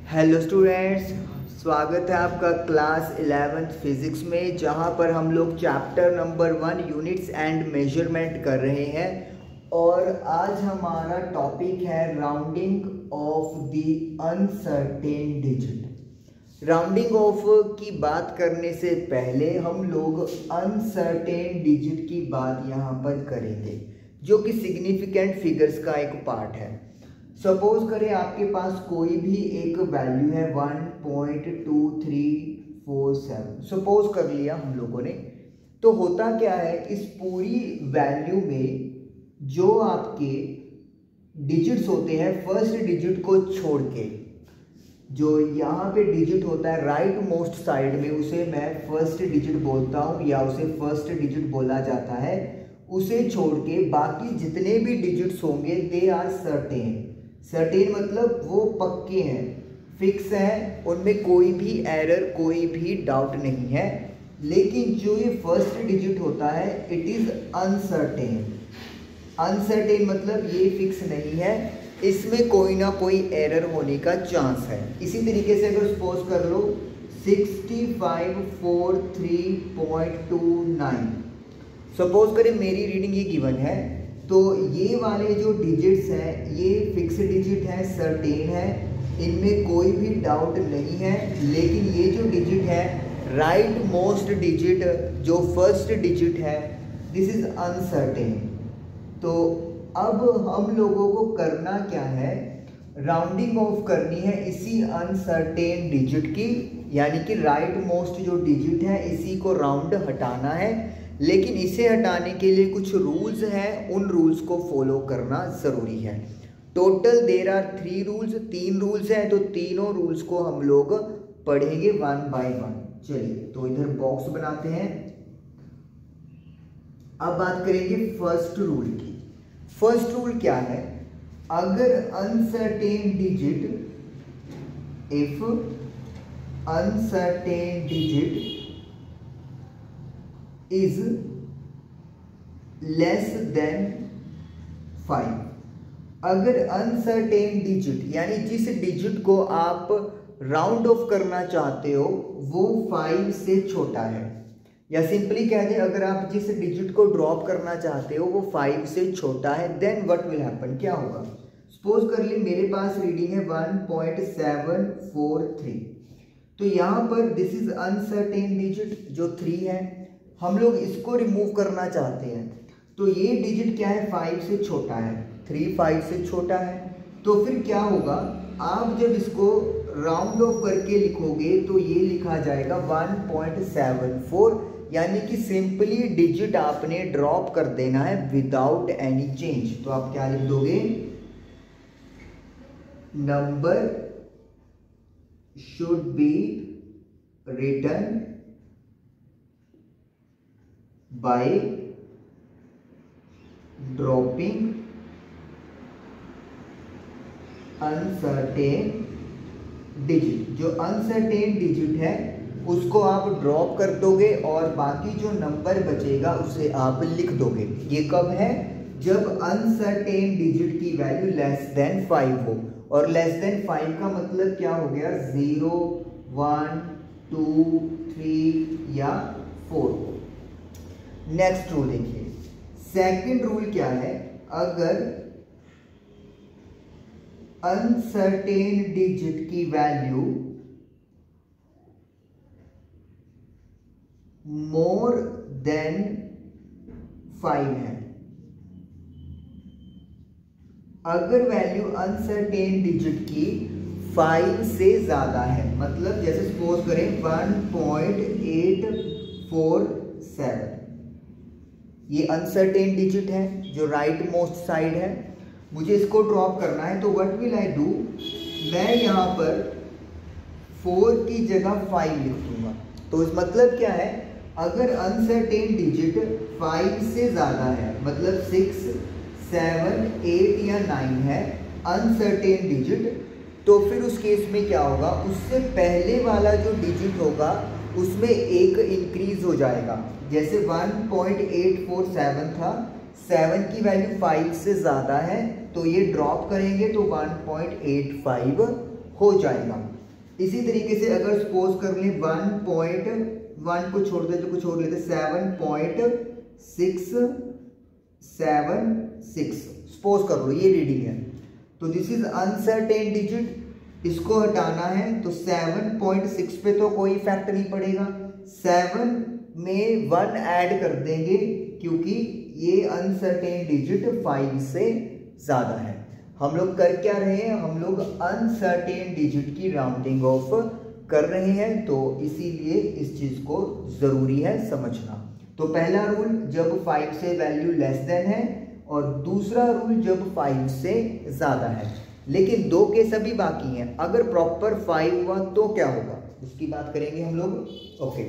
Hello students, स्वागत है आपका क्लास 11th फिजिक्स में, जहां पर हम लोग chapter number 1 units and measurement कर रहे हैं। और आज हमारा टॉपिक है rounding off the uncertain digit. Rounding off की बात करने से पहले हम लोग अनसर्टेन डिजिट की बात यहाँ पर करेंगे, जो कि सिग्निफिकेंट फिगर्स का एक पार्ट है। सपोज करें आपके पास कोई भी एक वैल्यू है 1.2347, सपोज कर लिया हम लोगों ने। तो होता क्या है, इस पूरी वैल्यू में जो आपके डिजिट्स होते हैं, फर्स्ट डिजिट को छोड़ के जो यहाँ पे डिजिट होता है राइट मोस्ट साइड में, उसे मैं फर्स्ट डिजिट बोलता हूँ या उसे फर्स्ट डिजिट बोला जाता है। उसे छोड़ के बाकी जितने भी डिजिट्स होंगे दे आर सर्टेन। सर्टेन मतलब वो पक्के हैं, फिक्स हैं, उनमें कोई भी एरर, कोई भी डाउट नहीं है। लेकिन जो ये फर्स्ट डिजिट होता है इट इज़ अनसर्टेन। अनसर्टेन मतलब ये फिक्स नहीं है, इसमें कोई ना कोई एरर होने का चांस है। इसी तरीके से अगर सपोज कर लो 6543.29, सपोज करें मेरी रीडिंग ये गिवन है, तो ये वाले जो डिजिट्स हैं ये फिक्स डिजिट है, सर्टेन है, इनमें कोई भी डाउट नहीं है। लेकिन ये जो डिजिट है राइट मोस्ट डिजिट, जो फर्स्ट डिजिट है, दिस इज अनसर्टेन। तो अब हम लोगों को करना क्या है, राउंडिंग ऑफ करनी है इसी अनसर्टेन डिजिट की, यानी कि राइट मोस्ट जो डिजिट है इसी को राउंड हटाना है। लेकिन इसे हटाने के लिए कुछ रूल्स हैं, उन रूल्स को फॉलो करना ज़रूरी है। Total there are 3 rules, 3 rules हैं, तो तीनों रूल्स को हम लोग पढ़ेंगे 1 बाय 1। चलिए तो इधर बॉक्स बनाते हैं। अब बात करेंगे फर्स्ट रूल की। फर्स्ट रूल क्या है, अगर uncertain digit, if uncertain digit is less than 5, अगर अनसर्टेन डिजिट यानी जिस डिजिट को आप राउंड ऑफ करना चाहते हो वो 5 से छोटा है, या सिंपली कह दें अगर आप जिस डिजिट को ड्रॉप करना चाहते हो वो 5 से छोटा है, देन व्हाट विल हैपन, क्या होगा। सपोज कर ली मेरे पास रीडिंग है 1.743, तो यहाँ पर दिस इज अनसर्टेन डिजिट जो 3 है, हम लोग इसको रिमूव करना चाहते हैं। तो ये डिजिट क्या है, 5 से छोटा है, 3 5 से छोटा है। तो फिर क्या होगा, आप जब इसको राउंड ऑफ करके लिखोगे तो ये लिखा जाएगा 1.74, यानी कि सिंपली डिजिट आपने ड्रॉप कर देना है विदाउट एनी चेंज। तो आप क्या लिख दोगे, number should be written by dropping uncertain digit। जो अनसर्टेन डिजिट है उसको आप ड्रॉप कर दोगे और बाकी जो नंबर बचेगा उसे आप लिख दोगे। ये कब है, जब अनसर्टेन डिजिट की वैल्यू लेस देन 5 हो। और लेस देन 5 का मतलब क्या हो गया, 0 1 2 3 या 4 हो। नेक्स्ट रूल देखिए, सेकंड रूल क्या है, अगर अनसर्टेन डिजिट की वैल्यू मोर देन 5 है, अगर वैल्यू अनसर्टेन डिजिट की 5 से ज्यादा है, मतलब जैसे सपोज करें 1.847, ये अनसर्टेन डिजिट है जो राइट मोस्ट साइड है, मुझे इसको ड्रॉप करना है। तो व्हाट विल आई डू, मैं यहाँ पर 4 की जगह 5 लिख दूंगा। तो इस मतलब क्या है, अगर अनसर्टेन डिजिट 5 से ज़्यादा है, मतलब 6 7 8 या 9 है अनसर्टेन डिजिट, तो फिर उस केस में क्या होगा, उससे पहले वाला जो डिजिट होगा उसमें एक इंक्रीज हो जाएगा। जैसे 1.847 था, 7 की वैल्यू 5 से ज़्यादा है तो ये ड्रॉप करेंगे तो 1.85 हो जाएगा। इसी तरीके से अगर सपोज कर लें 1.1 को छोड़ दे तो कुछ और लेते 7.676 सपोज कर लो ये रीडिंग है। तो दिस इज अनसर्टेन डिजिट, इसको हटाना है तो 7.6 पे तो कोई इफेक्ट नहीं पड़ेगा, 7 में 1 ऐड कर देंगे क्योंकि ये अनसर्टेन डिजिट 5 से ज़्यादा है। हम लोग कर क्या रहे हैं, हम लोग अनसर्टेन डिजिट की राउंडिंग ऑफ कर रहे हैं, तो इसीलिए इस चीज़ को ज़रूरी है समझना। तो पहला रूल जब 5 से वैल्यू लेस देन है और दूसरा रूल जब 5 से ज़्यादा है। लेकिन 2 केस अभी बाकी हैं, अगर प्रॉपर 5 हुआ तो क्या होगा उसकी बात करेंगे हम लोग। ओके,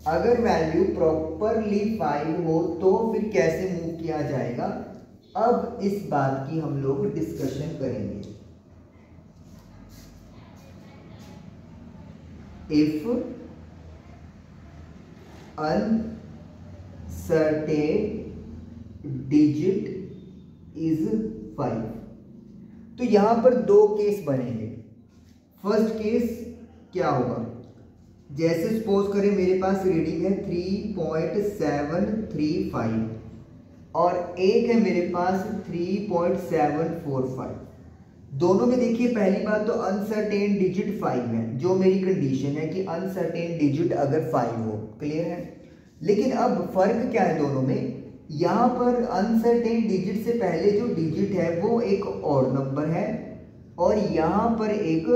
अगर वैल्यू प्रॉपरली 5 हो तो फिर कैसे मूव किया जाएगा, अब इस बात की हम लोग डिस्कशन करेंगे। इफ अनसर्टेन डिजिट इज 5, तो यहां पर 2 केस बनेंगे। फर्स्ट केस क्या होगा, जैसे सपोज करें मेरे पास रीडिंग है 3.735 और एक है मेरे पास 3.745। दोनों में देखिए पहली बात तो अनसर्टेन डिजिट 5 है, जो मेरी कंडीशन है कि अनसर्टेन डिजिट अगर 5 हो, क्लियर है। लेकिन अब फर्क क्या है दोनों में, यहाँ पर अनसर्टेन डिजिट से पहले जो डिजिट है वो एक ऑड नंबर है और यहाँ पर एक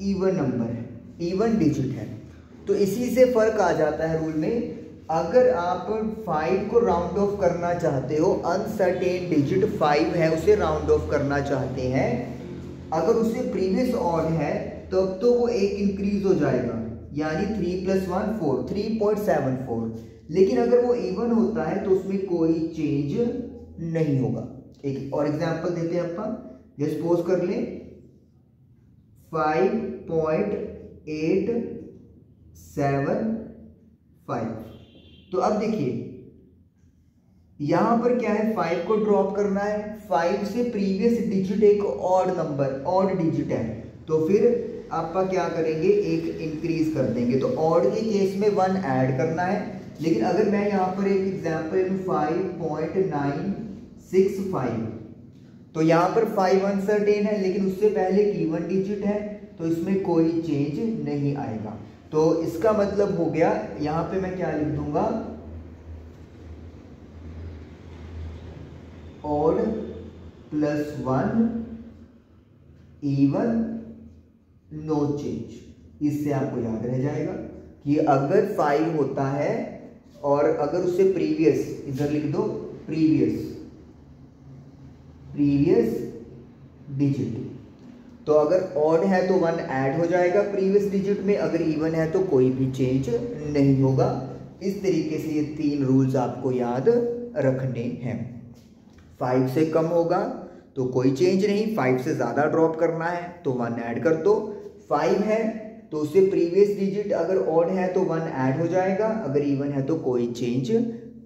इवन नंबर है, इवन डिजिट है। तो इसी से फर्क आ जाता है रूल में। अगर आप 5 को राउंड ऑफ करना चाहते हो, अनसर्टेन डिजिट 5 है उसे राउंड ऑफ करना चाहते हैं, अगर उससे प्रीवियस ऑड है तब तो वो एक इंक्रीज हो जाएगा, यानी 3 + 1 4, 3.74। लेकिन अगर वो इवन होता है तो उसमें कोई चेंज नहीं होगा। एक और एग्जांपल देते हैं अपन, जैसे सपोज कर लें 5.875। तो अब देखिए यहां पर क्या है, 5 को ड्रॉप करना है, 5 से प्रीवियस डिजिट एक ऑड नंबर, ऑड डिजिट है, तो फिर आप क्या करेंगे, एक इंक्रीज कर देंगे। तो ऑड के केस में 1 ऐड करना है। लेकिन अगर मैं यहाँ पर एक एग्जांपल 5.965, तो यहाँ पर 5 अनसर्टेन है लेकिन उससे पहले इवन डिजिट है, तो इसमें कोई चेंज नहीं आएगा। तो इसका मतलब हो गया, यहाँ पे मैं क्या लिख दूंगा, ऑड +1 इवन नो चेंज। इससे आपको याद रह जाएगा कि अगर 5 होता है और अगर उससे प्रीवियस, इधर लिख दो प्रीवियस डिजिट, तो अगर ऑड है तो 1 ऐड हो जाएगा प्रीवियस डिजिट में, अगर इवन है तो कोई भी चेंज नहीं होगा। इस तरीके से ये 3 रूल्स आपको याद रखने हैं। 5 से कम होगा तो कोई चेंज नहीं, 5 से ज़्यादा ड्रॉप करना है तो 1 ऐड कर दो। 5 है तो उससे प्रीवियस डिजिट अगर ऑड है तो 1 ऐड हो जाएगा, अगर इवन है तो कोई चेंज